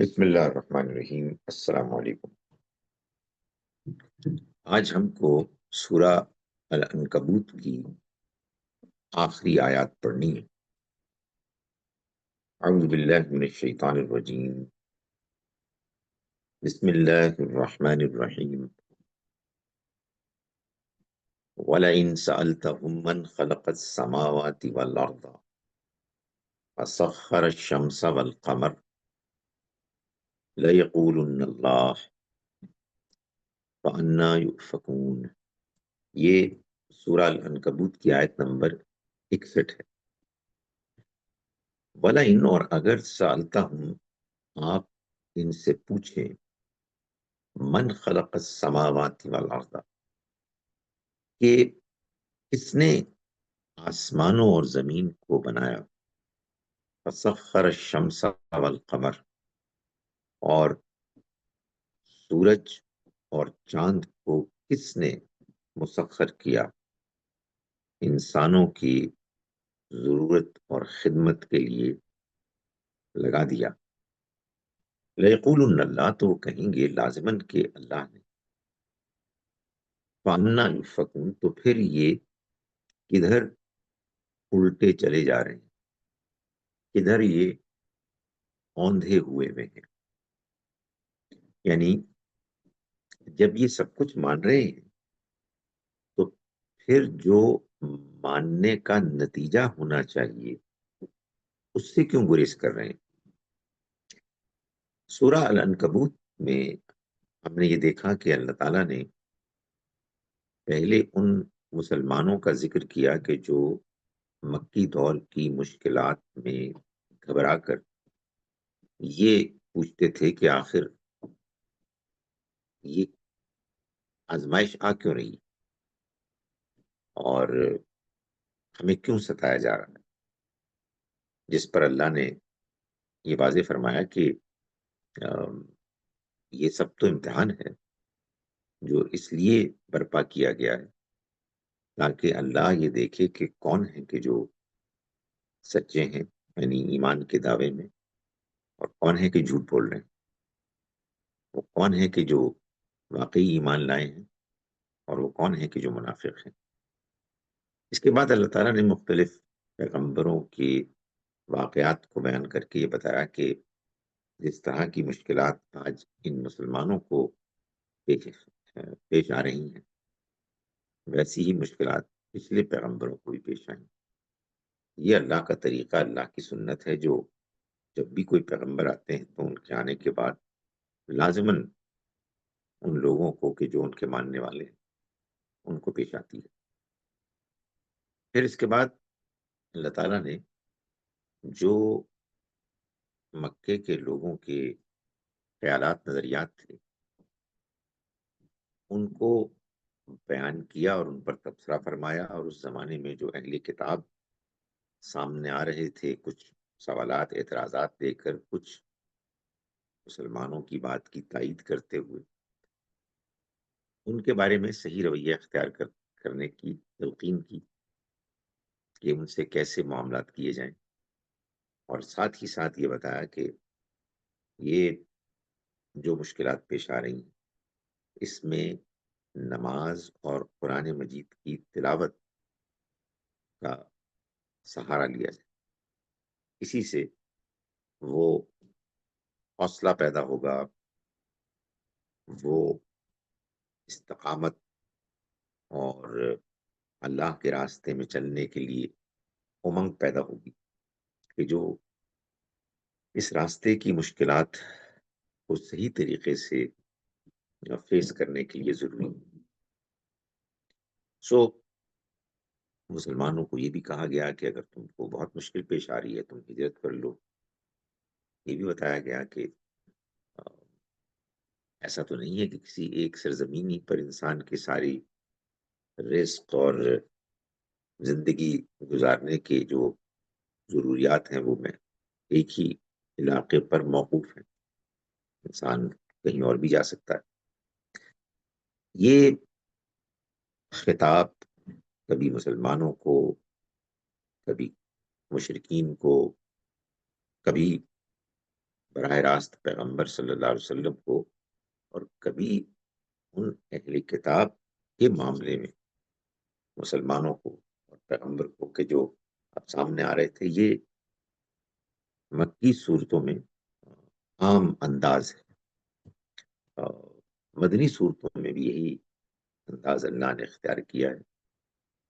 بسم اللہ الرحمن الرحیم۔ السلام علیکم۔ آج ہم کو سورہ العنکبوت کی آخری آیات پڑھنی ہے۔ اعوذ باللہ من الشیطان الرجیم، بسم اللہ الرحمن الرحیم۔ وَلَئِن سَأَلْتَهُم مَّنْ خَلَقَ السَّمَاوَاتِ وَالْأَرْضَ وَسَخَّرَ الشَّمْسَ وَالْقَمَرَ لَيَقُولُنَّ اللَّهُ فَأَنَّىٰ يُؤْفَكُونَ۔ یہ سورہ العنکبوت کی آیت نمبر 61 ہے۔ وَلَئِن، اور اگر سَأَلْتَهُم، آپ ان سے پوچھیں، من خلق السماوات والارض، کہ کس نے آسمانوں اور زمین کو بنایا، فسخر الشمس والقمر، اور سورج اور چاند کو کس نے مسخر کیا، انسانوں کی ضرورت اور خدمت کے لیے لگا دیا۔ لیقولن اللہ، تو وہ کہیں گے لازماً کہ اللہ نے۔ فَأَنَّىٰ يُؤْفَكُونَ، تو پھر یہ کدھر الٹے چلے جا رہے ہیں، کدھر یہ اوندھے ہوئے میں ہیں۔ یعنی جب یہ سب کچھ مان رہے ہیں تو پھر جو ماننے کا نتیجہ ہونا چاہیے اس سے کیوں گریز کر رہے ہیں۔ سورہ العنکبوت میں ہم نے یہ دیکھا کہ اللہ تعالیٰ نے پہلے ان مسلمانوں کا ذکر کیا کہ جو مکی دور کی مشکلات میں گھبرا کر یہ پوچھتے تھے کہ آخر یہ آزمائش آ کیوں رہی اور ہمیں کیوں ستایا جا رہا ہے، جس پر اللہ نے یہ واضح فرمایا کہ یہ سب تو امتحان ہے جو اس لیے برپا کیا گیا ہے تاکہ اللہ یہ دیکھے کہ کون ہے کہ جو سچے ہیں، یعنی ایمان کے دعوے میں، اور کون ہے کہ جھوٹ بول رہے ہیں، وہ کون ہے کہ جو واقعی ایمان لائے ہیں، اور وہ کون ہے کہ جو منافق ہیں۔ اس کے بعد اللہ تعالیٰ نے مختلف پیغمبروں کے واقعات کو بیان کر کے یہ بتایا کہ جس طرح کی مشکلات آج ان مسلمانوں کو پیش آ رہی ہیں، ویسی ہی مشکلات پچھلے پیغمبروں کو بھی پیش آئیں۔ یہ اللہ کا طریقہ، اللہ کی سنت ہے، جو جب بھی کوئی پیغمبر آتے ہیں تو ان کے آنے کے بعد لازماً ان لوگوں کو کہ جو ان کے ماننے والے ہیں ان کو پیش آتی ہے۔ پھر اس کے بعد اللہ تعالیٰ نے جو مکے کے لوگوں کے خیالات، نظریات تھے، ان کو بیان کیا اور ان پر تبصرہ فرمایا، اور اس زمانے میں جو اہل کتاب سامنے آ رہے تھے کچھ سوالات، اعتراضات دے کر، کچھ مسلمانوں کی بات کی تائید کرتے ہوئے ان کے بارے میں صحیح رویہ اختیار کرنے کی تلقین کی کہ ان سے کیسے معاملات کیے جائیں، اور ساتھ ہی ساتھ یہ بتایا کہ یہ جو مشکلات پیش آ رہی ہیں اس میں نماز اور قرآن مجید کی تلاوت کا سہارا لیا جائے، اسی سے وہ حوصلہ پیدا ہوگا، وہ استقامت اور اللہ کے راستے میں چلنے کے لیے امنگ پیدا ہوگی کہ جو اس راستے کی مشکلات کو صحیح طریقے سے فیس کرنے کے لیے ضروری ہے۔ مسلمانوں کو یہ بھی کہا گیا کہ اگر تم کو بہت مشکل پیش آ رہی ہے تم ہجرت کر لو۔ یہ بھی بتایا گیا کہ آ، ایسا تو نہیں ہے کہ کسی ایک سرزمینی پر انسان کی ساری رزق اور زندگی گزارنے کے جو ضروریات ہیں وہ میں ایک ہی علاقے پر موقوف ہیں، انسان کہیں اور بھی جا سکتا ہے۔ یہ خطاب کبھی مسلمانوں کو، کبھی مشرکین کو، کبھی براہ راست پیغمبر صلی اللہ علیہ وسلم کو، اور کبھی ان اہل کتاب کے معاملے میں مسلمانوں کو اور پیغمبر کو کہ جو اب سامنے آ رہے تھے، یہ مکی صورتوں میں عام انداز ہے. مدنی صورتوں میں بھی یہی انداز اللہ نے اختیار کیا ہے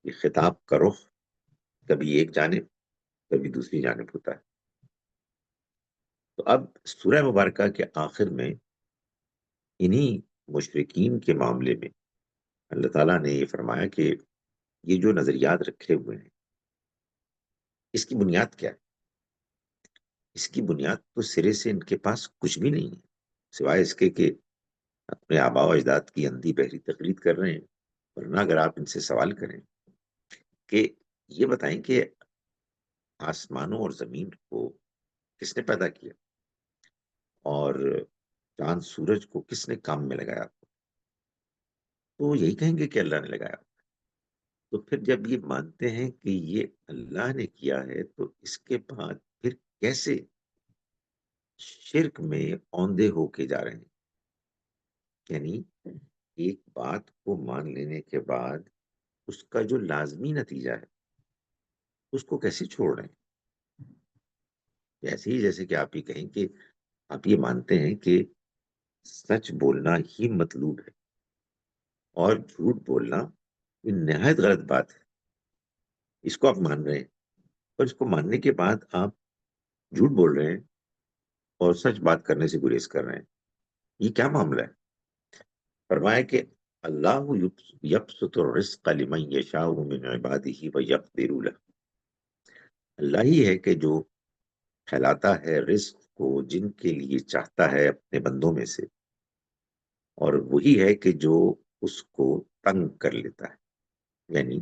کہ خطاب کا رخ کبھی ایک جانب کبھی دوسری جانب ہوتا ہے. تو اب سورہ مبارکہ کے آخر میں انہی مشرکین کے معاملے میں اللہ تعالیٰ نے یہ فرمایا کہ یہ جو نظریات رکھے ہوئے ہیں، اس کی بنیاد کیا ہے؟ اس کی بنیاد تو سرے سے ان کے پاس کچھ بھی نہیں ہے، سوائے اس کے کہ اپنے آباء و اجداد کی اندھی بہری تقلید کر رہے ہیں. ورنہ اگر آپ ان سے سوال کریں کہ یہ بتائیں کہ آسمانوں اور زمین کو کس نے پیدا کیا، اور چاند سورج کو کس نے کام میں لگایا، تو یہی کہیں گے کہ اللہ نے لگایا. تو پھر جب یہ مانتے ہیں کہ یہ اللہ نے کیا ہے، تو اس کے بعد پھر کیسے شرک میں اوندے ہو کے جا رہے ہیں؟ یعنی ایک بات کو مان لینے کے بعد اس کا جو لازمی نتیجہ ہے اس کو کیسے چھوڑ رہے ہیں؟ ایسے ہی جیسے کہ آپ یہ کہیں کہ آپ یہ مانتے ہیں کہ سچ بولنا ہی مطلوب ہے اور جھوٹ بولنا یہ نہایت غلط بات ہے. اس کو آپ مان رہے ہیں، اور اس کو ماننے کے بعد آپ جھوٹ بول رہے ہیں اور سچ بات کرنے سے گریز کر رہے ہیں. یہ کیا معاملہ ہے؟ فرمایا کہ اللہ یبسط الرزق لمن یشاء من عباده ویقدر له. اللہ ہی ہے کہ جو پھیلاتا ہے رزق کو جن کے لیے چاہتا ہے اپنے بندوں میں سے، اور وہی ہے کہ جو اس کو تنگ کر لیتا ہے، یعنی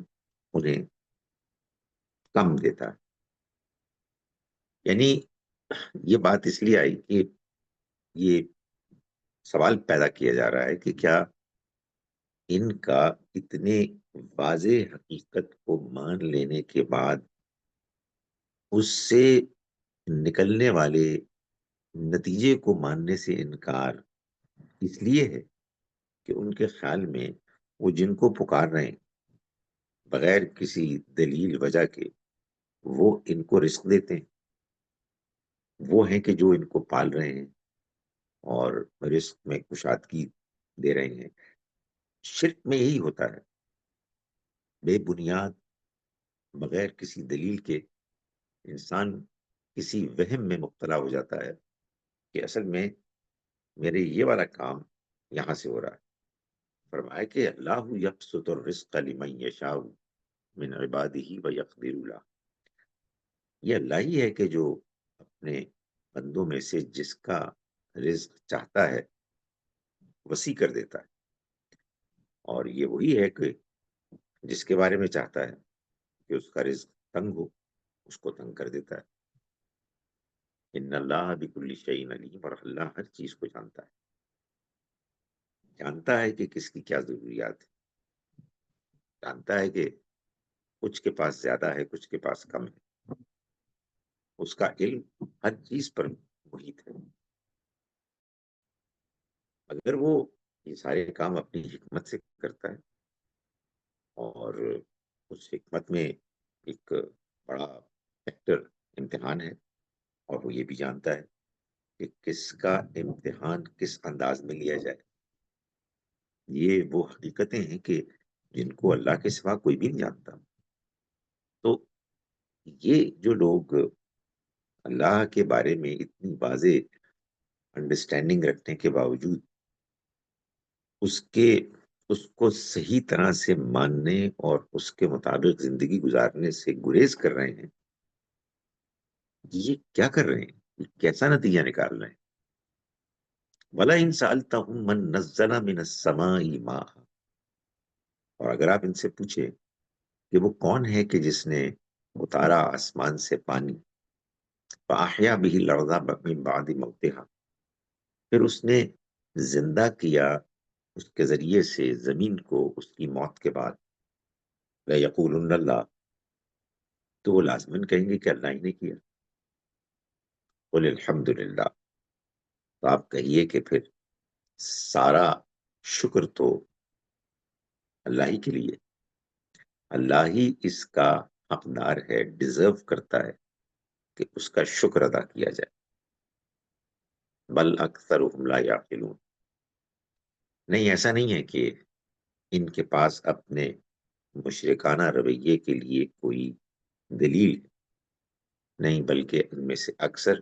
انہیں کم دیتا ہے. یعنی یہ بات اس لیے آئی کہ یہ سوال پیدا کیا جا رہا ہے کہ کیا ان کا اتنے واضح حقیقت کو مان لینے کے بعد اس سے نکلنے والے نتیجے کو ماننے سے انکار اس لیے ہے کہ ان کے خیال میں وہ جن کو پکار رہے ہیں بغیر کسی دلیل وجہ کے، وہ ان کو رزق دیتے ہیں، وہ ہیں کہ جو ان کو پال رہے ہیں اور رزق میں کشادگی دے رہے ہیں. شرک میں یہی ہوتا ہے، بے بنیاد بغیر کسی دلیل کے انسان کسی وہم میں مبتلا ہو جاتا ہے کہ اصل میں میرے یہ والا کام یہاں سے ہو رہا ہے. فرمایا کہ اللہ یبسط الرزق لمن یشاء من عباده ویقدر له. یہ اللہ ہی ہے کہ جو اپنے بندوں میں سے جس کا رزق چاہتا ہے وسیع کر دیتا ہے، اور یہ وہی ہے کہ جس کے بارے میں چاہتا ہے کہ اس کا رزق تنگ ہو اس کو تنگ کر دیتا ہے. ان اللہ بکل شیء علیم. اور اللہ ہر چیز کو جانتا ہے، جانتا ہے کہ کس کی کیا ضروریات ہے، جانتا ہے کہ کچھ کے پاس زیادہ ہے کچھ کے پاس کم ہے. اس کا علم ہر چیز پر محیط ہے. اگر وہ یہ سارے کام اپنی حکمت سے کرتا ہے، اور اس حکمت میں ایک بڑا فیکٹر امتحان ہے، اور وہ یہ بھی جانتا ہے کہ کس کا امتحان کس انداز میں لیا جائے. یہ وہ حقیقتیں ہیں کہ جن کو اللہ کے سوا کوئی بھی نہیں جانتا. تو یہ جو لوگ اللہ کے بارے میں اتنی واضح انڈرسٹینڈنگ رکھنے کے باوجود اس کو صحیح طرح سے ماننے اور اس کے مطابق زندگی گزارنے سے گریز کر رہے ہیں، یہ کیا کر رہے ہیں؟ یہ کیسا نتیجہ نکال رہے ہیں؟ وَلَئِن سَأَلْتَهُم مَّن نَّزَّلَ مِنَ السَّمَاءِ مَاءً. اور اگر آپ ان سے پوچھیں کہ وہ کون ہے کہ جس نے اتارا آسمان سے پانی، فَأَحْيَا بِهِ الْأَرْضَ مِن بَعْدِ مَوْتِهَا، پھر اس نے زندہ کیا اس کے ذریعے سے زمین کو اس کی موت کے بعد، لَيَقُولُنَّ اللَّهُ، تو وہ لازماً کہیں گے کہ اللہ ہی نے کیا. قُلِ الْحَمْدُ لِلَّهِ. تو آپ کہیے کہ پھر سارا شکر تو اللہ ہی کے لیے، اللہ ہی اس کا حقدار ہے، ڈیزرو کرتا ہے کہ اس کا شکر ادا کیا جائے. بل اکثرهم لا یعقلون. نہیں، ایسا نہیں ہے کہ ان کے پاس اپنے مشرکانہ رویے کے لیے کوئی دلیل ہے. نہیں، بلکہ ان میں سے اکثر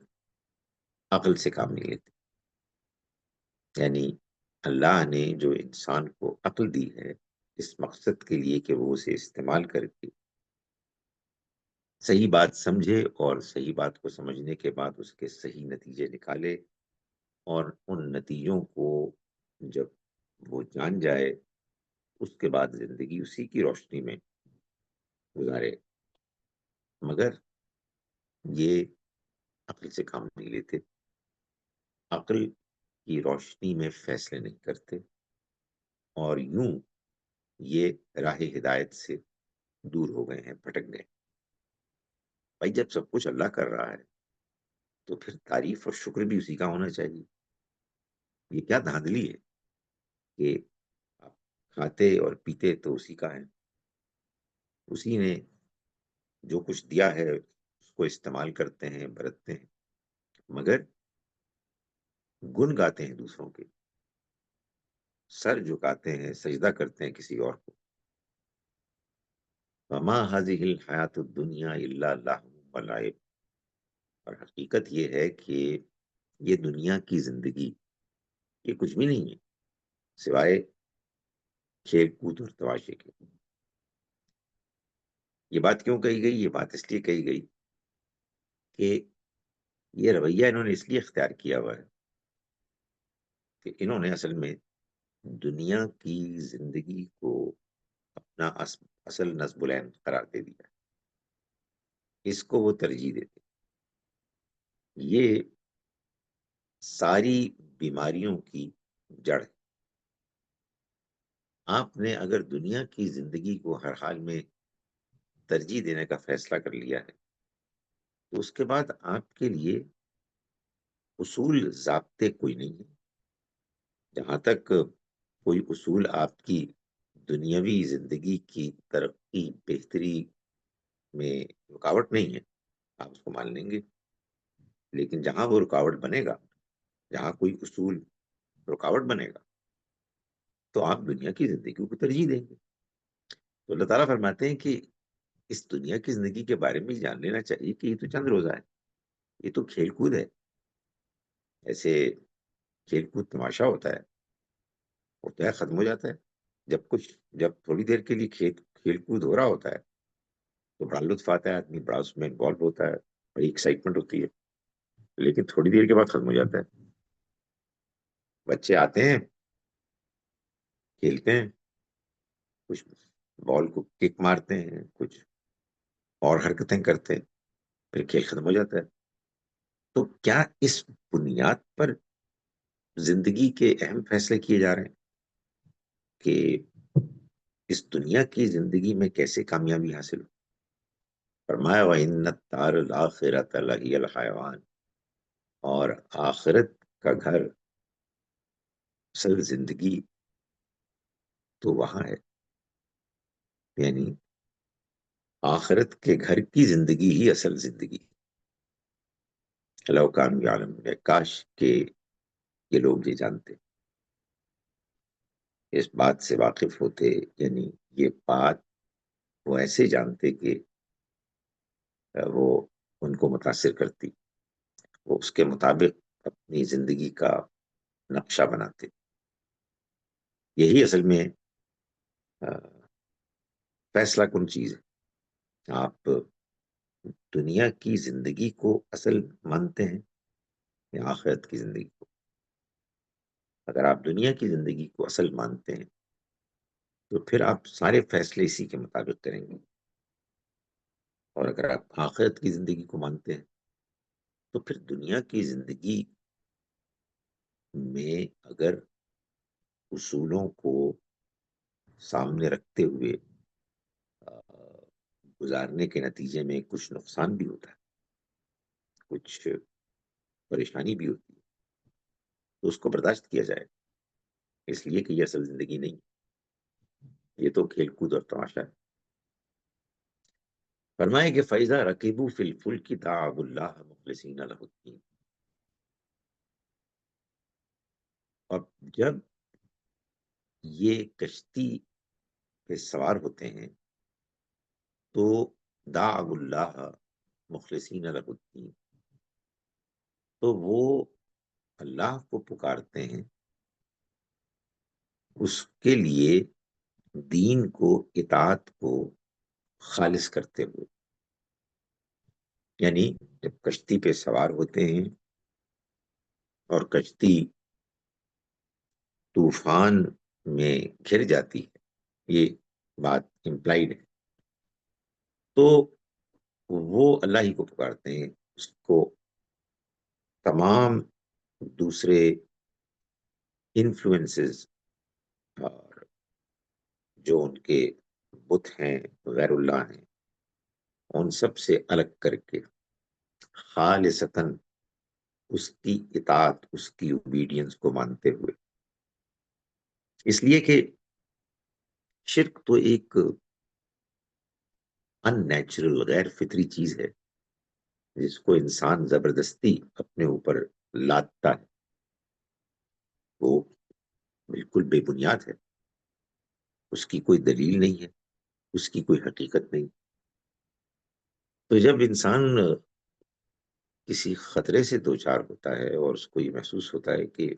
عقل سے کام نہیں لیتے. یعنی اللہ نے جو انسان کو عقل دی ہے اس مقصد کے لیے کہ وہ اسے استعمال کر کے صحیح بات سمجھے، اور صحیح بات کو سمجھنے کے بعد اس کے صحیح نتیجے نکالے، اور ان نتیجوں کو جب وہ جان جائے اس کے بعد زندگی اسی کی روشنی میں گزارے. مگر یہ عقل سے کام نہیں لیتے، عقل کی روشنی میں فیصلے نہیں کرتے، اور یوں یہ راہ ہدایت سے دور ہو گئے ہیں، بھٹک گئے. بھائی جب سب کچھ اللہ کر رہا ہے تو پھر تعریف اور شکر بھی اسی کا ہونا چاہیے. یہ کیا دھاندلی ہے کہ آپ کھاتے اور پیتے تو اسی کا ہے، اسی نے جو کچھ دیا ہے اس کو استعمال کرتے ہیں، برتتے ہیں، مگر گن گاتے ہیں دوسروں کے، سر جھکاتے ہیں، سجدہ کرتے ہیں کسی اور کو. وما هذه الحیات الدنیا الا لہو ولعب. اور حقیقت یہ ہے کہ یہ دنیا کی زندگی یہ کچھ بھی نہیں ہے سوائے کھیل کود اور تماشے کے. یہ بات کیوں کہی گئی؟ یہ بات اس لیے کہی گئی کہ یہ رویہ انہوں نے اس لیے اختیار کیا ہوا ہے کہ انہوں نے اصل میں دنیا کی زندگی کو اپنا اصل نصب العین قرار دے دیا. اس کو وہ ترجیح دیتے. یہ ساری بیماریوں کی جڑ ہے. آپ نے اگر دنیا کی زندگی کو ہر حال میں ترجیح دینے کا فیصلہ کر لیا ہے تو اس کے بعد آپ کے لیے اصول ضابطے کوئی نہیں ہے. جہاں تک کوئی اصول آپ کی دنیاوی زندگی کی ترقی بہتری میں رکاوٹ نہیں ہے آپ اس کو مان لیں گے. لیکن جہاں وہ رکاوٹ بنے گا، جہاں کوئی اصول رکاوٹ بنے گا تو آپ دنیا کی زندگی کو ترجیح دیں گے. تو اللہ تعالیٰ فرماتے ہیں کہ اس دنیا کی زندگی کے بارے میں جان لینا چاہیے کہ یہ تو چند روزہ ہے، یہ تو کھیل کود ہے. ایسے کھیل کود تماشا ہوتا ہے ختم ہو جاتا ہے. جب تھوڑی دیر کے لیے کھیل کود ہو رہا ہوتا ہے تو بڑا لطف آتا ہے، آدمی بڑا اس میں انوالو ہوتا ہے، بڑی ایکسائٹمنٹ ہوتی ہے. لیکن تھوڑی دیر کے بعد ختم ہو جاتا ہے. بچے آتے ہیں، کھیلتے ہیں، کچھ بال کو کک مارتے ہیں، کچھ اور حرکتیں کرتے ہیں، پھر کھیل ختم ہو جاتا ہے. تو کیا اس بنیاد پر زندگی کے اہم فیصلے کیے جا رہے ہیں کہ اس دنیا کی زندگی میں کیسے کامیابی حاصل ہو؟ فرمایا وَإِنَّ الدَّارَ الْآخِرَةَ لَهِيَ الْحَيَوَانُ. اور آخرت کا گھر، اصل زندگی تو وہاں ہے. یعنی آخرت کے گھر کی زندگی ہی اصل زندگی. لو کانوا یعلمون، کاش کہ یہ لوگ یہ جانتے، اس بات سے واقف ہوتے. یعنی یہ بات وہ ایسے جانتے کہ وہ ان کو متاثر کرتی، وہ اس کے مطابق اپنی زندگی کا نقشہ بناتے. یہی اصل میں فیصلہ کن چیز ہے. آپ دنیا کی زندگی کو اصل مانتے ہیں یا آخرت کی زندگی کو؟ اگر آپ دنیا کی زندگی کو اصل مانتے ہیں تو پھر آپ سارے فیصلے اسی کے مطابق کریں گے. اور اگر آپ آخرت کی زندگی کو مانتے ہیں تو پھر دنیا کی زندگی میں اگر اصولوں کو سامنے رکھتے ہوئے گزارنے کے نتیجے میں کچھ نقصان بھی ہوتا ہے، کچھ پریشانی بھی ہوتی ہے، تو اس کو برداشت کیا جائے، اس لیے کہ یہ اصل زندگی نہیں، یہ تو کھیل کود اور تماشا ہے۔ فرمائے کہ فَإِذَا رَكِبُوا فِي الْفُلْكِ دَعَوُا اللَّهَ مُخْلِصِينَ لَهُ الدِّينَ، اور جب یہ کشتی پہ سوار ہوتے ہیں تو دعوا اللہ مخلصین لہ الدین، تو وہ اللہ کو پکارتے ہیں اس کے لیے دین کو، اطاعت کو خالص کرتے ہوئے۔ یعنی جب کشتی پہ سوار ہوتے ہیں اور کشتی طوفان میں گھر جاتی ہے، یہ بات امپلائڈ ہے، تو وہ اللہ ہی کو پکارتے ہیں، اس کو تمام دوسرے انفلوئنسز اور جو ان کے بت ہیں، غیر اللہ ہیں، ان سب سے الگ کر کے خالصتاً اس کی اطاعت، اس کی اوبیڈینس کو مانتے ہوئے۔ اس لیے کہ شرک تو ایک ان نیچرل، غیر فطری چیز ہے جس کو انسان زبردستی اپنے اوپر لادتا ہے، وہ بالکل بے بنیاد ہے، اس کی کوئی دلیل نہیں ہے، اس کی کوئی حقیقت نہیں۔ تو جب انسان کسی خطرے سے دوچار ہوتا ہے اور اس کو یہ محسوس ہوتا ہے کہ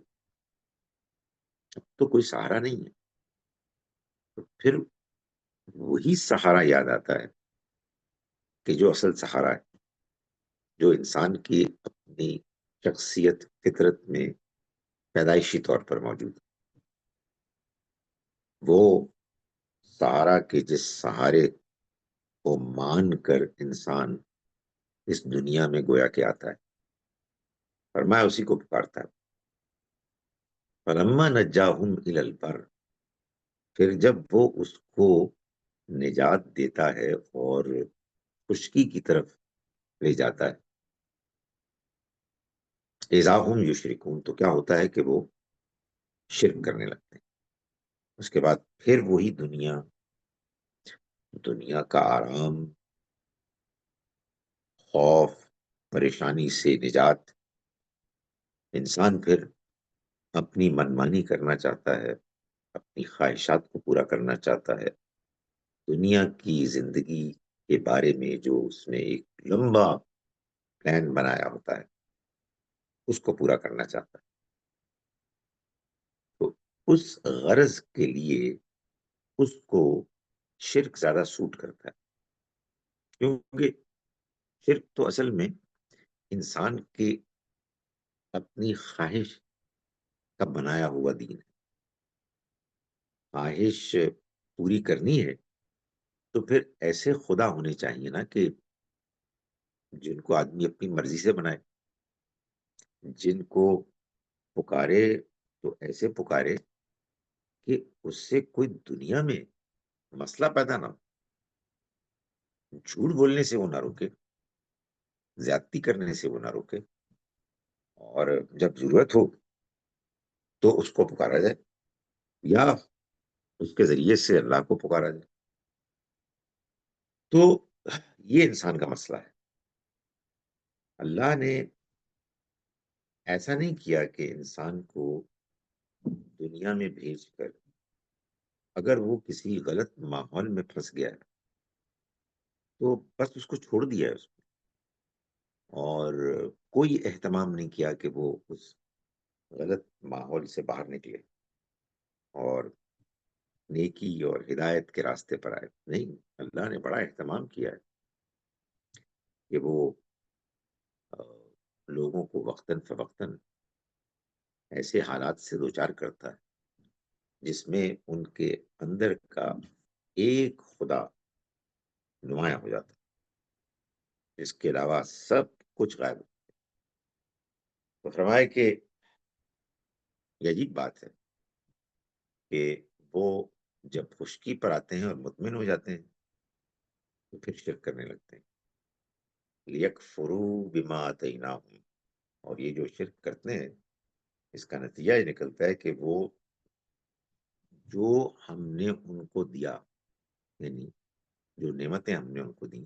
اب تو کوئی سہارا نہیں ہے، تو پھر وہی سہارا یاد آتا ہے کہ جو اصل سہارا ہے، جو انسان کی اپنی شخصیت، فطرت میں پیدائشی طور پر موجود ہے۔ وہ سہارا کے جس سہارے کو مان کر انسان اس دنیا میں گویا کے آتا ہے، فرمایا اسی کو پکارتا ہے۔ فَلَمَّا نَجَّاهُمْ إِلَى الْبَرِّ، پھر جب وہ اس کو نجات دیتا ہے اور خشکی کی طرف لے جاتا ہے، اِذَا هُمْ يُشْرِكُونَ، تو کیا ہوتا ہے کہ وہ شرک کرنے لگتے ہیں۔ اس کے بعد پھر وہی دنیا، دنیا کا آرام، خوف، پریشانی سے نجات، انسان پھر اپنی منمانی کرنا چاہتا ہے، اپنی خواہشات کو پورا کرنا چاہتا ہے، دنیا کی زندگی کے بارے میں جو اس نے ایک لمبا پلان بنایا ہوتا ہے اس کو پورا کرنا چاہتا ہے۔ تو اس غرض کے لیے اس کو شرک زیادہ سوٹ کرتا ہے، کیونکہ شرک تو اصل میں انسان کے اپنی خواہش کا بنایا ہوا دین ہے۔ خواہش پوری کرنی ہے تو پھر ایسے خدا ہونے چاہیے نا کہ جن کو آدمی اپنی مرضی سے بنائے، جن کو پکارے تو ایسے پکارے کہ اس سے کوئی دنیا میں مسئلہ پیدا نہ ہو، جھوٹ بولنے سے وہ نہ روکے، زیادتی کرنے سے وہ نہ روکے، اور جب ضرورت ہو تو اس کو پکارا جائے یا اس کے ذریعے سے اللہ کو پکارا جائے۔ تو یہ انسان کا مسئلہ ہے۔ اللہ نے ایسا نہیں کیا کہ انسان کو دنیا میں بھیج کر اگر وہ کسی غلط ماحول میں پھنس گیا ہے تو بس اس کو چھوڑ دیا ہے، اس کو اور کوئی اہتمام نہیں کیا کہ وہ اس غلط ماحول سے باہر نکلے اور نیکی اور ہدایت کے راستے پر آئے۔ نہیں، اللہ نے بڑا اہتمام کیا ہے کہ وہ آ، لوگوں کو وقتاً فوقتاً ایسے حالات سے دوچار کرتا ہے جس میں ان کے اندر کا ایک خدا نمایاں ہو جاتا ہے، جس کے علاوہ سب کچھ غائب ہو۔ تو فرمائے کہ یہ عجیب بات ہے کہ وہ جب خشکی پر آتے ہیں اور مطمئن ہو جاتے ہیں تو پھر شرک کرنے لگتے ہیں۔ لیکفروا بما آتیناہم، اور یہ جو شرک کرتے ہیں اس کا نتیجہ یہ نکلتا ہے کہ وہ جو ہم نے ان کو دیا، یعنی جو نعمتیں ہم نے ان کو دیں،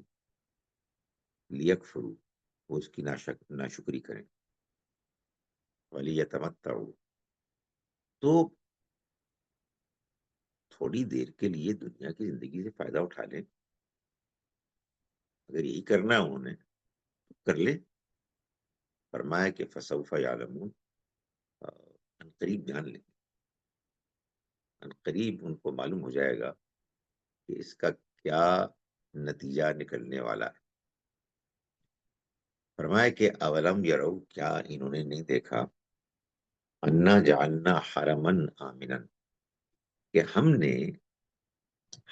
لیکفروا، وہ اس کی ناشکری کریں، ولیتمتعوا، تو تھوڑی دیر کے لیے دنیا کی زندگی سے فائدہ اٹھا لیں. اگر یہی کرنا ہے انہوں نے تو کر لے. فرمایا کہ فسوف یعلمون، ان قریب جان لیں، ان قریب ان کو معلوم ہو جائے گا کہ اس کا کیا نتیجہ نکلنے والا ہے. فرمایا کہ اولم یرو، کیا انہوں نے نہیں دیکھا، انا جعلنا حرمن آمنا، کہ ہم نے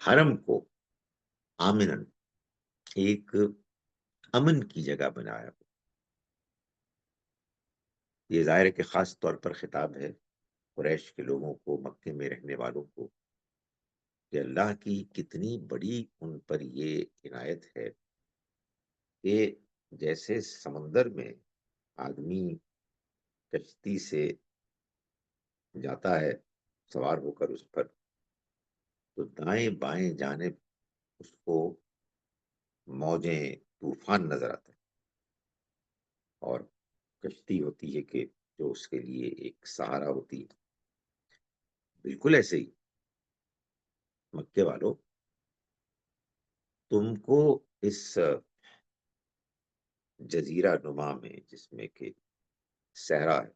حرم کو آمنن، ایک امن کی جگہ بنایا. یہ ظاہر ہے کہ خاص طور پر خطاب ہے قریش کے لوگوں کو، مکے میں رہنے والوں کو، کہ اللہ کی کتنی بڑی ان پر یہ عنایت ہے کہ جیسے سمندر میں آدمی کشتی سے جاتا ہے سوار ہو کر اس پر، تو دائیں بائیں جانب اس کو موجیں، طوفان نظر آتا ہے، اور کشتی ہوتی ہے کہ جو اس کے لیے ایک سہارا ہوتی ہے. بالکل ایسے ہی مکے والوں، تم کو اس جزیرہ نما میں، جس میں کہ صحرا ہے،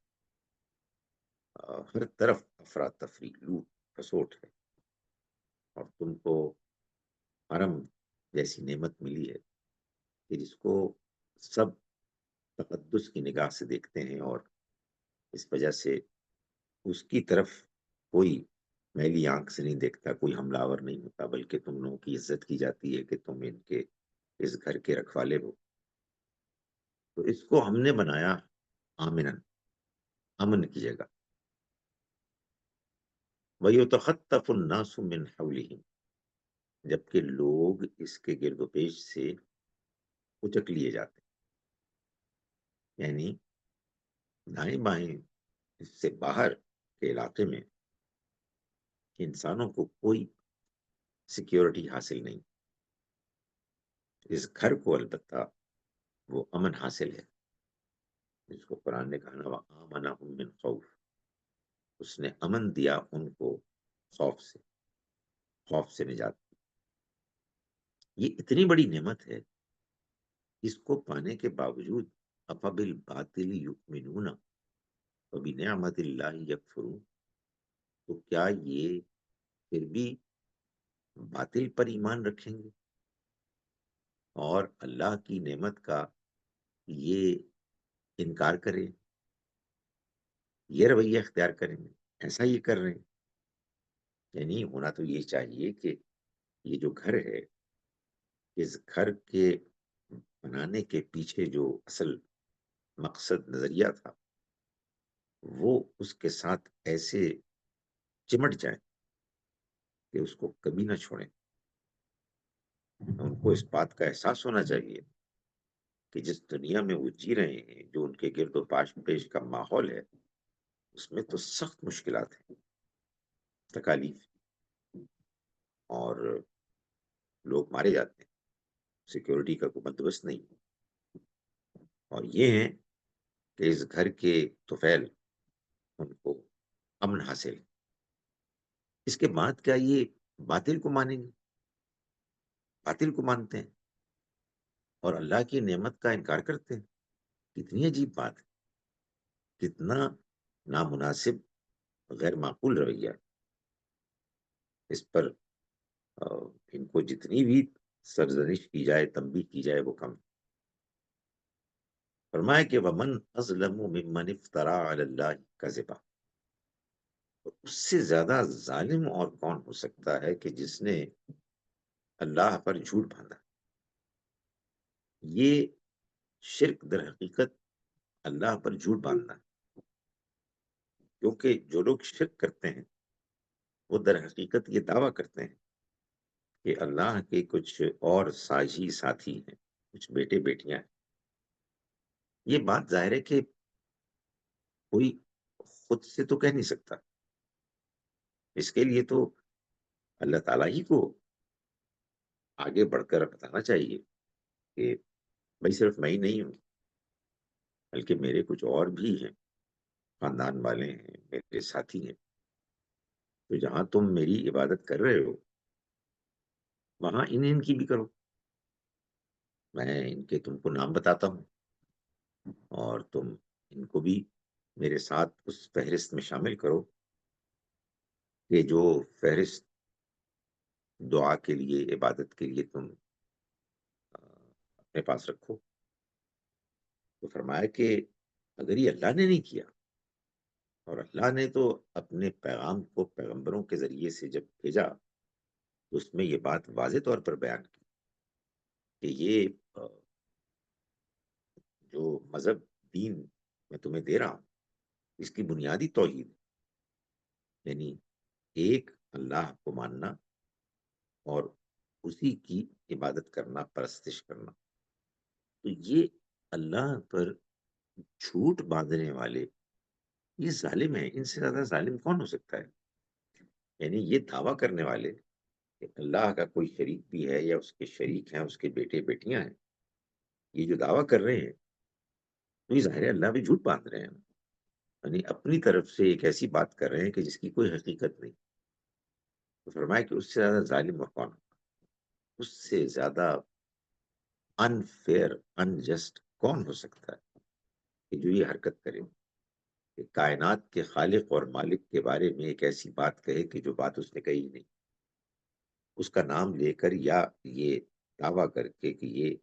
ہر طرف افراتفری، لوٹ کھسوٹ ہے، اور تم کو حرم جیسی نعمت ملی ہے کہ جس کو سب تقدس کی نگاہ سے دیکھتے ہیں، اور اس وجہ سے اس کی طرف کوئی میلی آنکھ سے نہیں دیکھتا، کوئی حملہ آور نہیں ہوتا، بلکہ تم لوگوں کی عزت کی جاتی ہے کہ تم ان کے اس گھر کے رکھوالے ہو. تو اس کو ہم نے بنایا آمنن، امن کی جگہ. وَيُتَخَطَّفُ النَّاسُ مِنْ حَوْلِهِمْ، جبکہ لوگ اس کے گرد و پیش سے اچک لیے جاتے ہیں، یعنی دائیں بائیں اس سے باہر کے علاقے میں انسانوں کو کوئی سیکیورٹی حاصل نہیں. اس گھر کو البتہ وہ امن حاصل ہے، جس کو قرآن نے کہا وَآمَنَهُم مِّن خَوْفٍ، اس نے امن دیا ان کو خوف سے نجات. یہ اتنی بڑی نعمت ہے، اس کو پانے کے باوجود افبالباطل یؤمنون وبنعمت اللہ یکفرون، تو کیا یہ پھر بھی باطل پر ایمان رکھیں گے اور اللہ کی نعمت کا یہ انکار کریں، یہ رویہ اختیار کریں گے، ایسا یہ کر رہے ہیں. یعنی ہونا تو یہ چاہیے کہ یہ جو گھر ہے، اس گھر کے بنانے کے پیچھے جو اصل مقصد نظریہ تھا، وہ اس کے ساتھ ایسے چمٹ جائیں کہ اس کو کبھی نہ چھوڑیں. ان کو اس بات کا احساس ہونا چاہیے کہ جس دنیا میں وہ جی رہے ہیں، جو ان کے گرد و پیش کا ماحول ہے، اس میں تو سخت مشکلات ہیں، تکالیف، اور لوگ مارے جاتے ہیں، سیکیورٹی کا کوئی بندوبست نہیں، اور یہ ہے کہ اس گھر کے طفیل ان کو امن حاصل ہے. اس کے بعد کیا یہ باطل کو مانیں گے؟ باطل کو مانتے ہیں اور اللہ کی نعمت کا انکار کرتے ہیں. کتنی عجیب بات ہے، کتنا نامناسب، غیر معقول رویہ. اس پر ان کو جتنی بھی سرزنش کی جائے، تنبیہ کی جائے، وہ کم. فرمایا کہ وَمَنْ أَظْلَمُ مِمَّنِ افْتَرَىٰ عَلَى اللَّهِ كَذِبًا، اس سے زیادہ ظالم اور کون ہو سکتا ہے کہ جس نے اللہ پر جھوٹ باندھا. یہ شرک در حقیقت اللہ پر جھوٹ باندھنا، کیونکہ جو لوگ شرک کرتے ہیں وہ در حقیقت یہ دعویٰ کرتے ہیں کہ اللہ کے کچھ اور ساجی ساتھی ہیں، کچھ بیٹے بیٹیاں ہیں. یہ بات ظاہر ہے کہ کوئی خود سے تو کہہ نہیں سکتا. اس کے لیے تو اللہ تعالیٰ ہی کو آگے بڑھ کر بتانا چاہیے کہ بھائی صرف میں ہی نہیں ہوں، بلکہ میرے کچھ اور بھی ہیں، خاندان والے ہیں، میرے ساتھی ہیں. تو جہاں تم میری عبادت کر رہے ہو وہاں ان کی بھی کرو. میں ان کے تم کو نام بتاتا ہوں اور تم ان کو بھی میرے ساتھ اس فہرست میں شامل کرو کہ جو فہرست دعا کے لیے، عبادت کے لیے تم اپنے پاس رکھو. تو فرمایا کہ اگر یہ اللہ نے نہیں کیا، اور اللہ نے تو اپنے پیغام کو پیغمبروں کے ذریعے سے جب بھیجا تو اس میں یہ بات واضح طور پر بیان کی کہ یہ جو مذہب، دین میں تمہیں دے رہا ہوں، اس کی بنیادی توحید ہے. یعنی ایک اللہ کو ماننا اور اسی کی عبادت کرنا، پرستش کرنا. تو یہ اللہ پر جھوٹ باندھنے والے یہ ظالم ہیں. ان سے زیادہ ظالم کون ہو سکتا ہے؟ یعنی یہ دعویٰ کرنے والے کہ اللہ کا کوئی شریک بھی ہے یا اس کے شریک ہیں، اس کے بیٹے بیٹیاں ہیں، یہ جو دعویٰ کر رہے ہیں تو یہ ظاہر ہے اللہ بھی جھوٹ باندھ رہے ہیں. یعنی اپنی طرف سے ایک ایسی بات کر رہے ہیں کہ جس کی کوئی حقیقت نہیں. تو فرمایا کہ اس سے زیادہ ظالم اور کون ہوگا؟ اس سے زیادہ انفیئر، انجسٹ کون ہو سکتا ہے کہ جو یہ حرکت کرے کہ کائنات کے خالق اور مالک کے بارے میں ایک ایسی بات کہے کہ جو بات اس نے کہی نہیں، اس کا نام لے کر یا یہ دعویٰ کر کے کہ یہ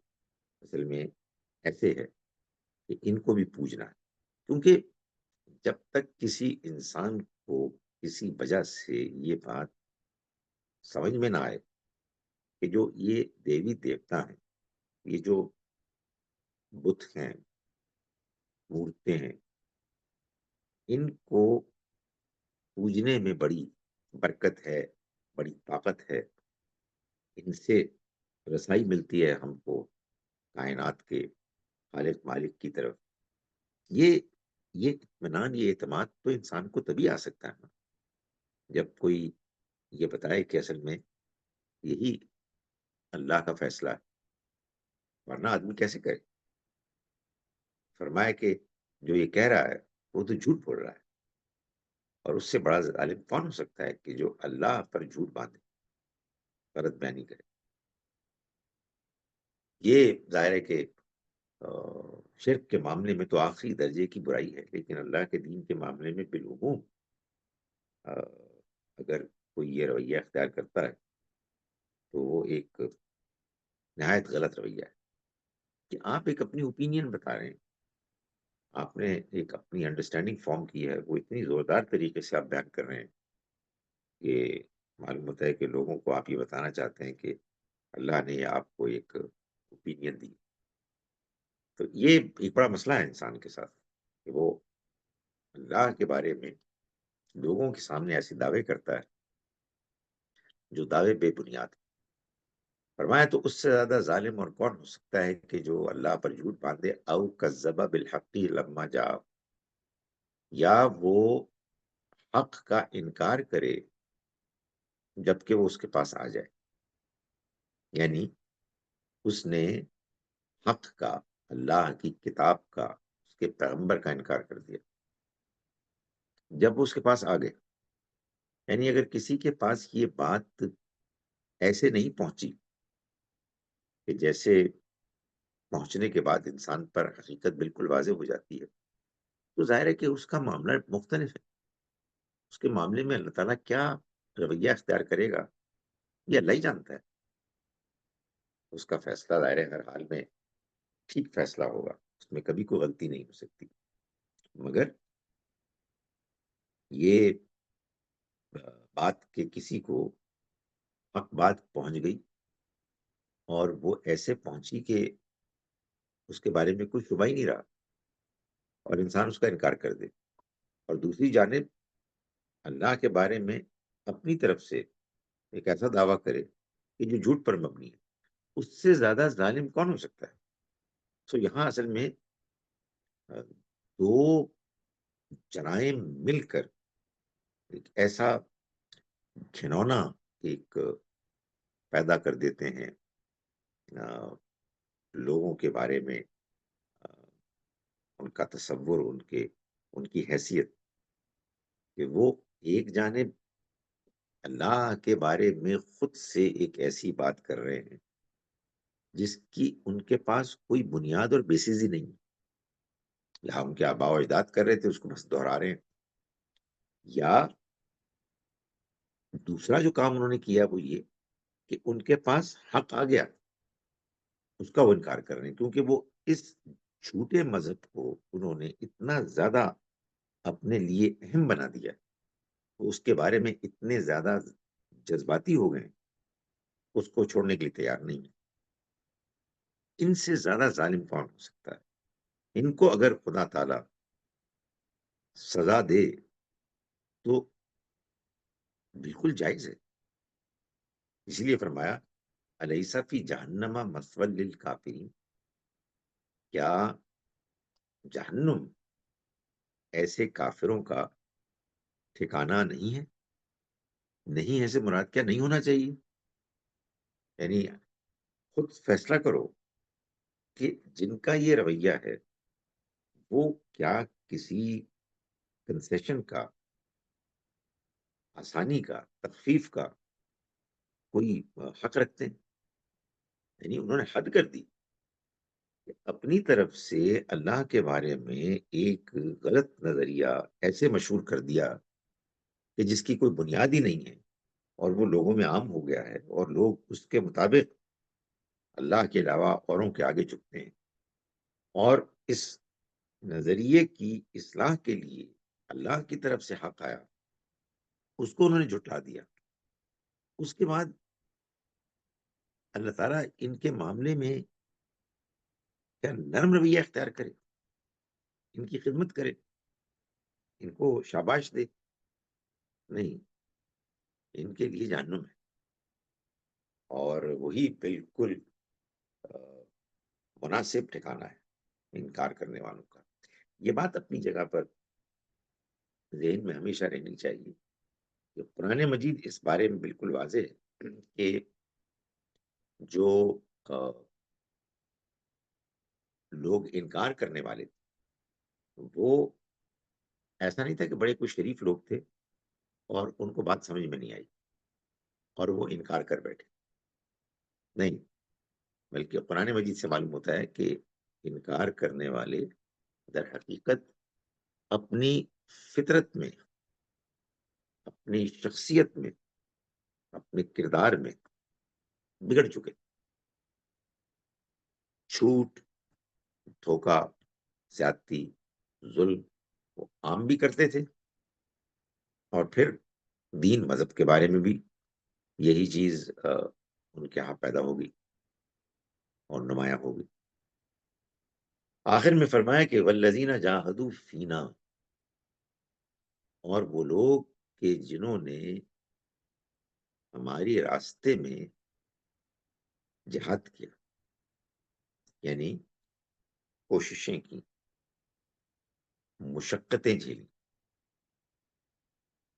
اصل میں ایسے ہے کہ ان کو بھی پوجنا ہے. کیونکہ جب تک کسی انسان کو کسی وجہ سے یہ بات سمجھ میں نہ آئے کہ جو یہ دیوی دیوتا ہیں، یہ جو بت ہیں، مورتیں ہیں، ان کو پوجنے میں بڑی برکت ہے، بڑی طاقت ہے، ان سے رسائی ملتی ہے ہم کو کائنات کے خالق مالک کی طرف. یہ یہ اطمینان، یہ اعتماد تو انسان کو تبھی آ سکتا ہے نا جب کوئی یہ بتائے کہ اصل میں یہی اللہ کا فیصلہ ہے، ورنہ آدمی کیسے کرے. فرمایا کہ جو یہ کہہ رہا ہے وہ تو جھوٹ بول رہا ہے، اور اس سے بڑا ظالم کون ہو سکتا ہے کہ جو اللہ پر جھوٹ باندھے، غلط بیانی کرے. یہ ظاہر ہے کہ شرک کے معاملے میں تو آخری درجے کی برائی ہے، لیکن اللہ کے دین کے معاملے میں بالعموم اگر کوئی یہ رویہ اختیار کرتا ہے تو وہ ایک نہایت غلط رویہ ہے. کہ آپ ایک اپنی اوپینین بتا رہے ہیں، آپ نے ایک اپنی انڈرسٹینڈنگ فارم کی ہے، وہ اتنی زوردار طریقے سے آپ بیان کر رہے ہیں کہ معلوم ہوتا ہے کہ لوگوں کو آپ یہ بتانا چاہتے ہیں کہ اللہ نے آپ کو ایک اوپینین دی. تو یہ ایک بڑا مسئلہ ہے انسان کے ساتھ کہ وہ اللہ کے بارے میں لوگوں کے سامنے ایسے دعوے کرتا ہے جو دعوے بے بنیاد ہیں. فرمایا تو اس سے زیادہ ظالم اور کون ہو سکتا ہے کہ جو اللہ پر جھوٹ باندھے، او کذب بالحق لما جاء، یا وہ حق کا انکار کرے جبکہ وہ اس کے پاس آ جائے. یعنی اس نے حق کا، اللہ کی کتاب کا، اس کے پیغمبر کا انکار کر دیا جب وہ اس کے پاس آ گئے. یعنی اگر کسی کے پاس یہ بات ایسے نہیں پہنچی کہ جیسے پہنچنے کے بعد انسان پر حقیقت بالکل واضح ہو جاتی ہے، تو ظاہر ہے کہ اس کا معاملہ مختلف ہے. اس کے معاملے میں اللہ تعالیٰ کیا رویہ اختیار کرے گا یہ اللہ ہی جانتا ہے. اس کا فیصلہ ظاہر ہے ہر حال میں ٹھیک فیصلہ ہوگا، اس میں کبھی کوئی غلطی نہیں ہو سکتی. مگر یہ بات کہ کسی کو حق بات پہنچ گئی اور وہ ایسے پہنچی کہ اس کے بارے میں کوئی شبہ ہی نہیں رہا اور انسان اس کا انکار کر دے، اور دوسری جانب اللہ کے بارے میں اپنی طرف سے ایک ایسا دعویٰ کرے کہ جو جھوٹ پر مبنی ہے، اس سے زیادہ ظالم کون ہو سکتا ہے. سو یہاں اصل میں دو جرائم مل کر ایک ایسا گھنونا ایک پیدا کر دیتے ہیں لوگوں کے بارے میں، ان کا تصور، ان کی حیثیت، کہ وہ ایک جانب اللہ کے بارے میں خود سے ایک ایسی بات کر رہے ہیں جس کی ان کے پاس کوئی بنیاد اور بیسس ہی نہیں، یا ان کے آباء و اجداد کر رہے تھے اس کو بس دہرا رہے ہیں، یا دوسرا جو کام انہوں نے کیا وہ یہ کہ ان کے پاس حق آ گیا، اس کا وہ انکار کر رہے ہیں، کیونکہ وہ اس جھوٹے مذہب کو انہوں نے اتنا زیادہ اپنے لیے اہم بنا دیا، وہ اس کے بارے میں اتنے زیادہ جذباتی ہو گئے، اس کو چھوڑنے کے لیے تیار نہیں ہے۔ ان سے زیادہ ظالم کون ہو سکتا ہے؟ ان کو اگر خدا تعالی سزا دے تو بالکل جائز ہے، اسی لیے فرمایا الیس فی جہنم مثوی للکافرین، کیا جہنم ایسے کافروں کا ٹھکانہ نہیں ہے؟ نہیں ہے سے مراد کیا نہیں ہونا چاہیے؟ یعنی خود فیصلہ کرو کہ جن کا یہ رویہ ہے وہ کیا کسی کنسیشن کا، آسانی کا، تخفیف کا کوئی حق رکھتے ہیں؟ یعنی انہوں نے حد کر دی، اپنی طرف سے اللہ کے بارے میں ایک غلط نظریہ ایسے مشہور کر دیا کہ جس کی کوئی بنیاد ہی نہیں ہے، اور وہ لوگوں میں عام ہو گیا ہے، اور لوگ اس کے مطابق اللہ کے علاوہ اوروں کے آگے جھکتے ہیں، اور اس نظریے کی اصلاح کے لیے اللہ کی طرف سے حق آیا، اس کو انہوں نے جھٹلا دیا۔ اس کے بعد اللہ تعالیٰ ان کے معاملے میں کیا نرم رویہ اختیار کرے، ان کی خدمت کرے، ان کو شاباش دے؟ نہیں، ان کے لیے جہنم ہے، اور وہی بالکل مناسب ٹھکانہ ہے انکار کرنے والوں کا۔ یہ بات اپنی جگہ پر ذہن میں ہمیشہ رہنی چاہیے کہ قرآن مجید اس بارے میں بالکل واضح ہے کہ جو لوگ انکار کرنے والے تھے وہ ایسا نہیں تھا کہ بڑے کوئی شریف لوگ تھے اور ان کو بات سمجھ میں نہیں آئی اور وہ انکار کر بیٹھے، نہیں، بلکہ قرآن مجید سے معلوم ہوتا ہے کہ انکار کرنے والے در حقیقت اپنی فطرت میں، اپنی شخصیت میں، اپنے کردار میں بگڑ چکے، جھوٹ، دھوکہ، زیادتی، ظلم وہ عام بھی کرتے تھے، اور پھر دین مذہب کے بارے میں بھی یہی چیز ان کے ہاں پیدا ہوگی اور نمایاں ہوگی۔ آخر میں فرمایا کہ والذین جاہدوا فینا، اور وہ لوگ کہ جنہوں نے ہماری راستے میں جہاد کیا، یعنی کوششیں کی، مشقتیں جھیلی،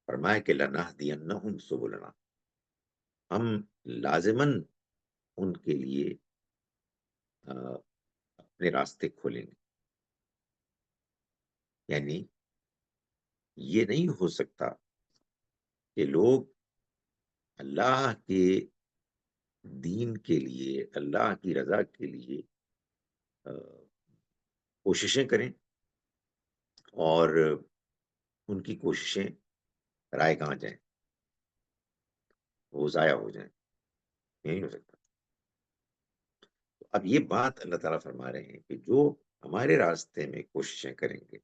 فرمایا کہ لنہدینہم سبلنا، ہم لازماً ان کے لیے اپنے راستے کھولیں گے۔ یعنی یہ نہیں ہو سکتا کہ لوگ اللہ کے دین کے لیے، اللہ کی رضا کے لیے کوششیں کریں اور ان کی کوششیں رائے کہاں جائیں، وہ ضائع ہو جائیں، نہیں ہو سکتا۔ اب یہ بات اللہ تعالیٰ فرما رہے ہیں کہ جو ہمارے راستے میں کوششیں کریں گے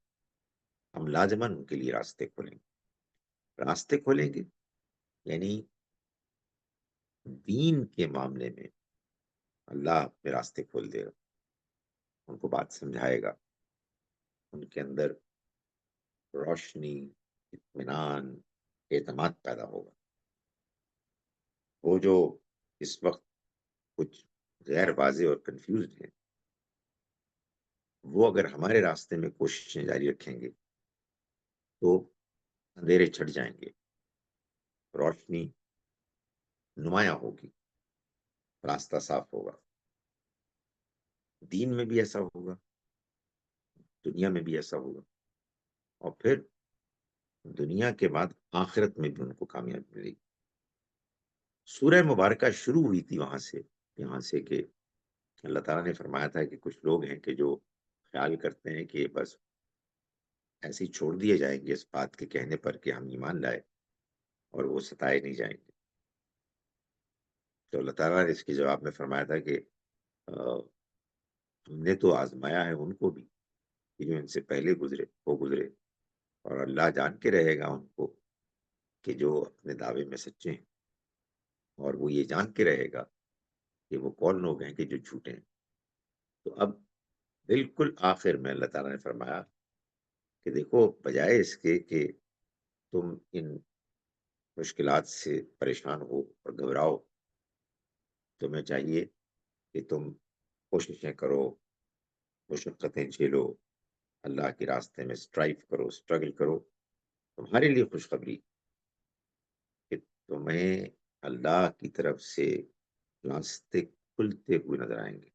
ہم لازماً ان کے لیے راستے کھولیں گے، راستے کھولیں گے، یعنی دین کے معاملے میں اللہ اپنے راستے کھول دے گا، ان کو بات سمجھائے گا، ان کے اندر روشنی، اطمینان، اعتماد پیدا ہوگا۔ وہ جو اس وقت کچھ غیر واضح اور کنفیوزڈ ہیں، وہ اگر ہمارے راستے میں کوششیں جاری رکھیں گے تو اندھیرے چھٹ جائیں گے، روشنی نمایاں ہوگی، راستہ صاف ہوگا۔ دین میں بھی ایسا ہوگا، دنیا میں بھی ایسا ہوگا، اور پھر دنیا کے بعد آخرت میں بھی ان کو کامیابی ملے گی۔ سورہ مبارکہ شروع ہوئی تھی یہاں سے کہ اللہ تعالیٰ نے فرمایا تھا کہ کچھ لوگ ہیں کہ جو خیال کرتے ہیں کہ بس ایسے ہی چھوڑ دیے جائیں گے اس بات کے کہنے پر کہ ہم ایمان لائے، اور وہ ستائے نہیں جائیں گے۔ تو اللہ تعالیٰ نے اس کے جواب میں فرمایا تھا کہ ہم نے تو آزمایا ہے ان کو بھی کہ جو ان سے پہلے گزرے، اور اللہ جان کے رہے گا ان کو کہ جو اپنے دعوے میں سچے ہیں، اور وہ یہ جان کے رہے گا کہ وہ کون لوگ ہیں کہ جو جھوٹے ہیں۔ تو اب بالکل آخر میں اللہ تعالیٰ نے فرمایا کہ دیکھو، بجائے اس کے کہ تم ان مشکلات سے پریشان ہو اور گھبراؤ، تمہیں چاہیے کہ تم کوششیں کرو، مشقتیں جھیلو، اللہ کے راستے میں اسٹرائیو کرو، اسٹرگل کرو۔ تمہارے لیے خوشخبری کہ تمہیں اللہ کی طرف سے راستے کھلتے ہوئے نظر آئیں گے۔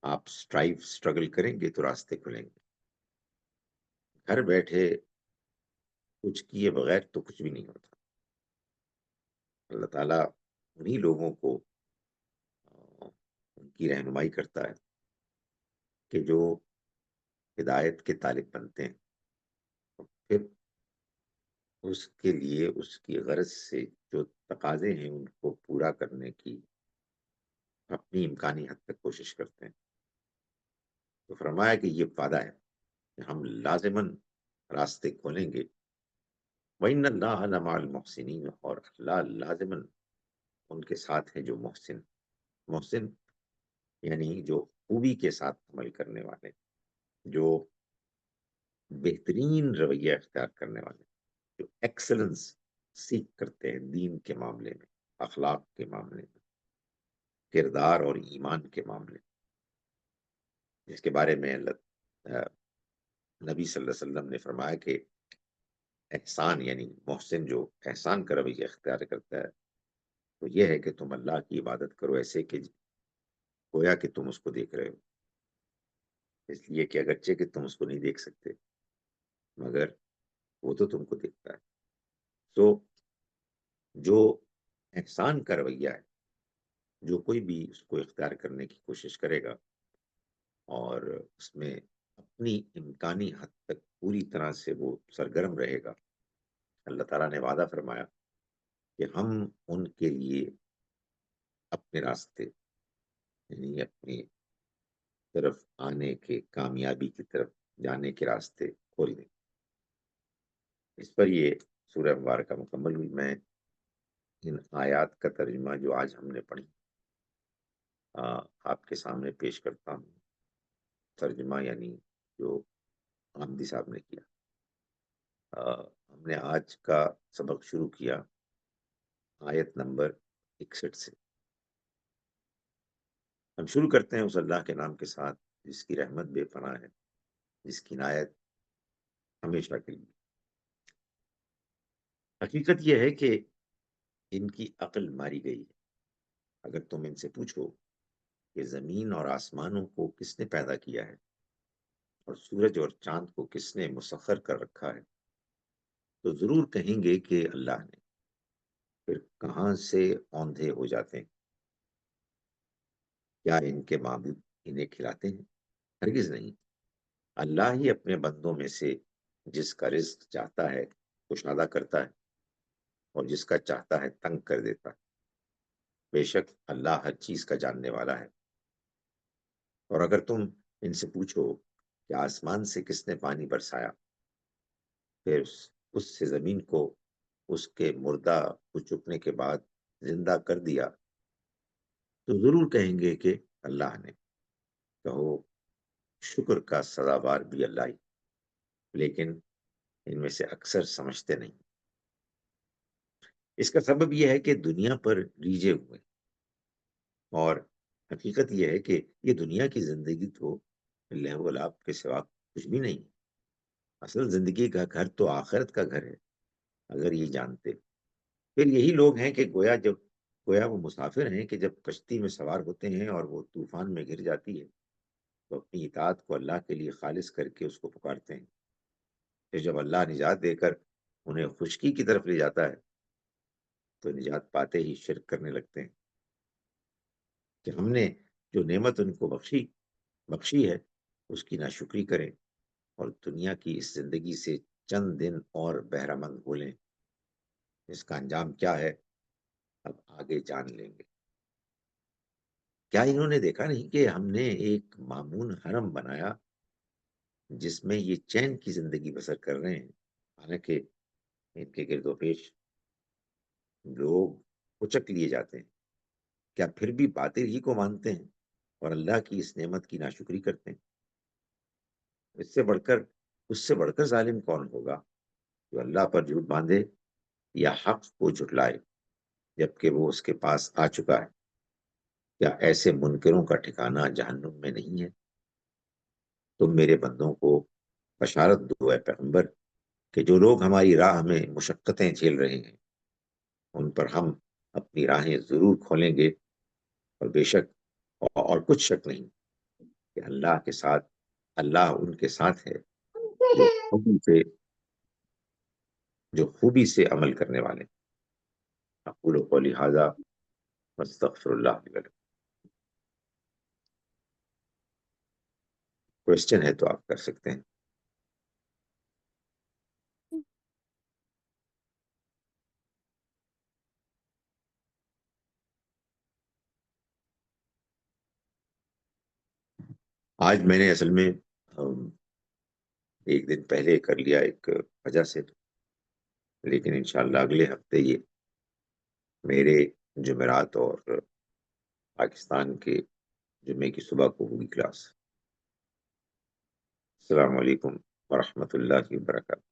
آپ اسٹرگل کریں گے تو راستے کھلیں گے۔ گھر بیٹھے کچھ کیے بغیر تو کچھ بھی نہیں ہوتا۔ اللہ تعالیٰ انہی لوگوں کو ان کی رہنمائی کرتا ہے کہ جو ہدایت کے طالب بنتے ہیں، پھر اس کے لیے اس کی غرض سے جو تقاضے ہیں ان کو پورا کرنے کی اپنی امکانی حد تک کوشش کرتے ہیں۔ تو فرمایا کہ یہ وعدہ ہے کہ ہم لازماً راستے کھولیں گے۔ وَإِنَّ اللَّهَ لَمَعَ الْمُحْسِنِينَ، اور اللہ لازماً ان کے ساتھ ہے جو محسن یعنی جو خوبی کے ساتھ عمل کرنے والے، جو بہترین رویہ اختیار کرنے والے، جو ایکسلنس سیکھ کرتے ہیں دین کے معاملے میں، اخلاق کے معاملے میں، کردار اور ایمان کے معاملے میں، جس کے بارے میں نبی صلی اللہ علیہ وسلم نے فرمایا کہ احسان یعنی محسن جو احسان کا رویہ اختیار کرتا ہے، تو یہ ہے کہ تم اللہ کی عبادت کرو ایسے کہ گویا کہ تم اس کو دیکھ رہے ہو، اس لیے کہ اگرچہ کہ تم اس کو نہیں دیکھ سکتے مگر وہ تو تم کو دیکھتا ہے۔ تو جو احسان کا رویہ ہے، جو کوئی بھی اس کو اختیار کرنے کی کوشش کرے گا اور اس میں اپنی امکانی حد تک پوری طرح سے وہ سرگرم رہے گا، اللہ تعالیٰ نے وعدہ فرمایا کہ ہم ان کے لیے اپنے راستے یعنی اپنی طرف آنے کے، کامیابی کی طرف جانے کے راستے کھول دیں۔ اس پر یہ سورہ مبارکہ مکمل ہوئی۔ میں ان آیات کا ترجمہ جو آج ہم نے پڑھی آپ کے سامنے پیش کرتا ہوں۔ ترجمہ یعنی جو آمدی صاحب نے کیا۔ ہم نے آج کا سبق شروع کیا آیت نمبر 61 سے۔ ہم شروع کرتے ہیں اس اللہ کے نام کے ساتھ جس کی رحمت بے پناہ ہے، جس کی عنایت ہمیشہ کے لیے۔ حقیقت یہ ہے کہ ان کی عقل ماری گئی ہے۔ اگر تم ان سے پوچھو کہ زمین اور آسمانوں کو کس نے پیدا کیا ہے اور سورج اور چاند کو کس نے مسخر کر رکھا ہے، تو ضرور کہیں گے کہ اللہ نے۔ پھر کہاں سے اوندھے ہو جاتے ہیں؟ کیا ان کے معبود انہیں کھلاتے ہیں؟ ہرگز نہیں۔ اللہ ہی اپنے بندوں میں سے جس کا رزق چاہتا ہے کشادہ کرتا ہے، اور جس کا چاہتا ہے تنگ کر دیتا ہے۔ بے شک اللہ ہر چیز کا جاننے والا ہے۔ اور اگر تم ان سے پوچھو کہ آسمان سے کس نے پانی برسایا، پھر اس سے زمین کو اس کے مردہ ہو چکنے کے بعد زندہ کر دیا، تو ضرور کہیں گے کہ اللہ نے۔ کہو شکر کا سزاوار بھی اللہ ہی، لیکن ان میں سے اکثر سمجھتے نہیں۔ اس کا سبب یہ ہے کہ دنیا پر ریجے ہوئے، اور حقیقت یہ ہے کہ یہ دنیا کی زندگی تو لہو و لعب کے سوا کچھ بھی نہیں۔ اصل زندگی کا گھر تو آخرت کا گھر ہے، اگر یہ جانتے۔ پھر یہی لوگ ہیں کہ گویا وہ مسافر ہیں کہ جب کشتی میں سوار ہوتے ہیں اور وہ طوفان میں گر جاتی ہے تو اپنی اطاعت کو اللہ کے لیے خالص کر کے اس کو پکارتے ہیں۔ پھر جب اللہ نجات دے کر انہیں خشکی کی طرف لے جاتا ہے تو نجات پاتے ہی شرک کرنے لگتے ہیں کہ ہم نے جو نعمت ان کو بخشی ہے اس کی ناشکری کریں اور دنیا کی اس زندگی سے چند دن اور بہرہ مند ہو لیں۔ اس کا انجام کیا ہے اب آگے جان لیں گے۔ کیا انہوں نے دیکھا نہیں کہ ہم نے ایک معمون حرم بنایا جس میں یہ چین کی زندگی بسر کر رہے ہیں، حالانکہ ان کے گرد و پیش لوگ اچک لیے جاتے ہیں؟ کیا پھر بھی باطل ہی کو مانتے ہیں اور اللہ کی اس نعمت کی ناشکری کرتے ہیں؟ اس سے بڑھ کر اس سے بڑھ کر ظالم کون ہوگا جو اللہ پر جھوٹ باندھے یا حق کو جھٹلائے جبکہ وہ اس کے پاس آ چکا ہے؟ کیا ایسے منکروں کا ٹھکانہ جہنم میں نہیں ہے؟ تم میرے بندوں کو بشارت دو اے پیغمبر کہ جو لوگ ہماری راہ میں مشقتیں جھیل رہے ہیں ان پر ہم اپنی راہیں ضرور کھولیں گے، اور بے شک اور کچھ شک نہیں کہ اللہ ان کے ساتھ ہے جو خوبی سے عمل کرنے والے۔ اقول قولی ھذا واستغفر اللہ لی ولکم۔ کوشچن ہے تو آپ کر سکتے ہیں۔ آج میں نے اصل میں ایک دن پہلے کر لیا ایک وجہ سے، لیکن انشاءاللہ اگلے ہفتے یہ میرے جمعرات اور پاکستان کے جمعے کی صبح کو ہوگی کلاس۔ السلام علیکم ورحمۃ اللہ وبرکاتہ۔